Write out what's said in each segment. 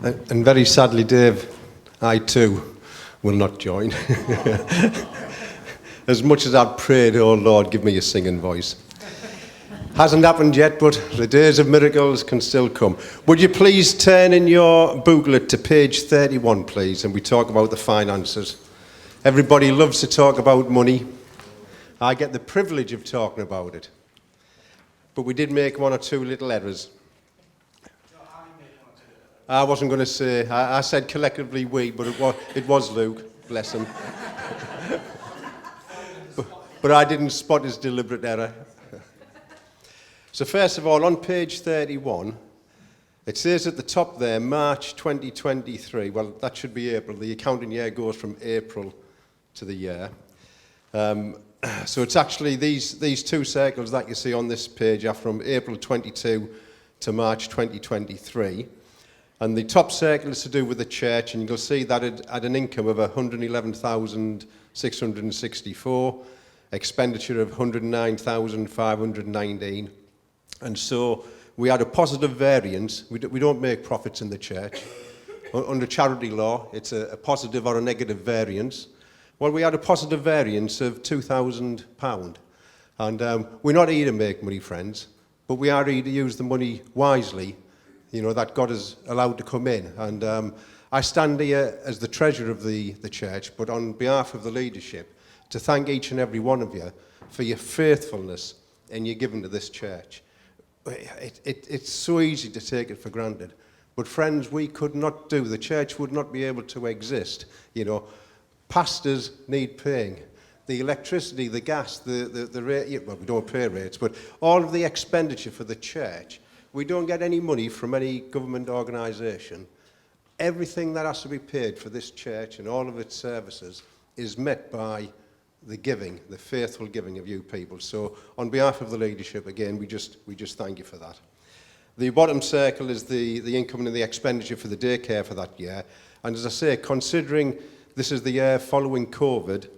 And very sadly, Dave, I too will not join. As much as I've prayed, oh Lord, give me a singing voice. Hasn't happened yet, but the days of miracles can still come. Would you please turn in your booklet to page 31, please, and we talk about the finances. Everybody loves to talk about money. I get the privilege of talking about it. But we did make one or two little errors. I wasn't going to say, I said collectively we, but it was Luke, bless him. but I didn't spot his deliberate error. So first of all, on page 31, it says at the top there, March 2023. Well, that should be April. The accounting year goes from April to the year. So it's actually these two circles that you see on this page are from April 22 to March 2023. And the top circle is to do with the church, and you'll see that it had an income of 111,664, expenditure of 109,519. And so we had a positive variance. We don't make profits in the church. Under charity law, it's a positive or a negative variance. Well, we had a positive variance of £2,000. And we're not here to make money, friends, but we are here to use the money wisely, that God has allowed to come in. And I stand here as the treasurer of the church, but on behalf of the leadership, to thank each and every one of you for your faithfulness and your giving to this church. It's so easy to take it for granted. But friends, we could not do, the church would not be able to exist. Pastors need paying. The electricity, the gas, the rate, well, we don't pay rates, but all of the expenditure for the church, we don't get any money from any government organisation. Everything that has to be paid for this church and all of its services is met by the giving, the faithful giving of you people. So on behalf of the leadership, again, we just thank you for that. The bottom circle is the income and the expenditure for the daycare for that year. And as I say, considering this is the year following COVID,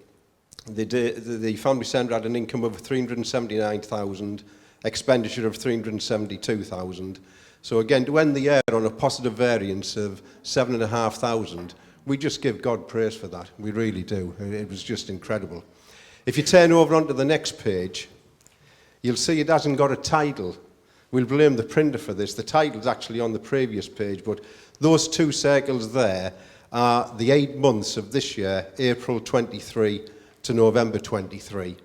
the family centre had an income of 379,000, expenditure of 372,000. So again, to end the year on a positive variance of 7,500, we just give God praise for that. We really do. It was just incredible. If you turn over onto the next page, you'll see it hasn't got a title. We'll blame the printer for this. The title's actually on the previous page, but those two circles there are the 8 months of this year, April 23 to November 23.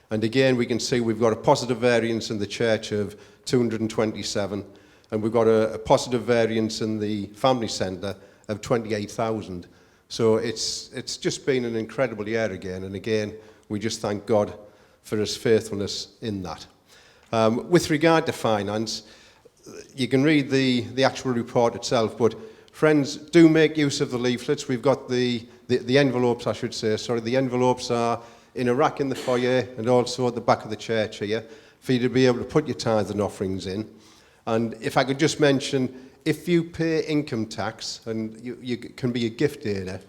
And again, we can see we've got a positive variance in the church of 227, and we've got a positive variance in the family centre of 28,000. So it's just been an incredible year again, and again, we just thank God for his faithfulness in that. With regard to finance, you can read the actual report itself, but friends, do make use of the leaflets. We've got the envelopes, I should say. Sorry, the envelopes are in a rack in the foyer and also at the back of the church here for you to be able to put your tithes and offerings in. And if I could just mention, if you pay income tax and you can be a gift aider,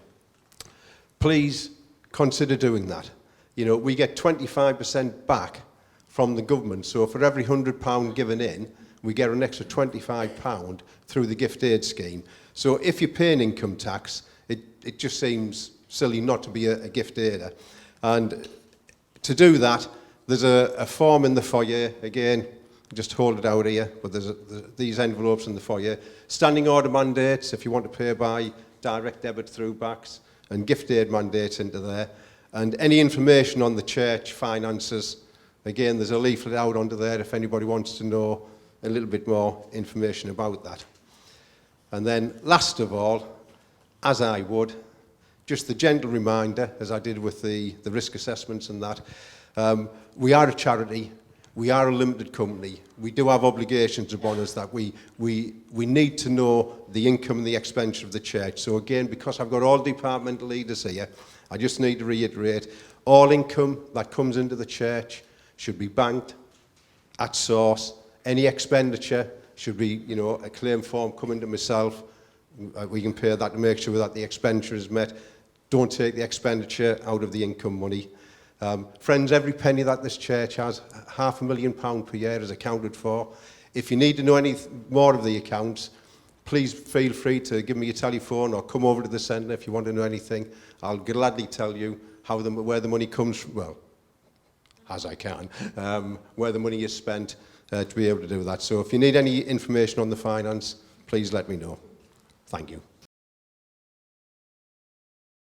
please consider doing that. We get 25% back from the government. So for every £100 given in, we get an extra £25 through the gift aid scheme. So if you're paying income tax, it just seems silly not to be a gift aider. And to do that, there's a form in the foyer. Again, just hold it out here, but there's these envelopes in the foyer. Standing order mandates, if you want to pay by direct debit through backs, and gift aid mandates into there. And any information on the church finances, again, there's a leaflet out onto there if anybody wants to know a little bit more information about that. And then, last of all, as I would, just the gentle reminder, as I did with the risk assessments and that, we are a charity, we are a limited company, we do have obligations upon us that we need to know the income and the expenditure of the church. So again, because I've got all departmental leaders here, I just need to reiterate, all income that comes into the church should be banked at source. Any expenditure should be, a claim form coming to myself. We can pay that to make sure that the expenditure is met. Don't take the expenditure out of the income money. Friends, every penny that this church has, £500,000 per year is accounted for. If you need to know any more of the accounts, please feel free to give me a telephone or come over to the centre if you want to know anything. I'll gladly tell you where the money comes from, well, as I can, where the money is spent to be able to do that. So if you need any information on the finance, please let me know. Thank you.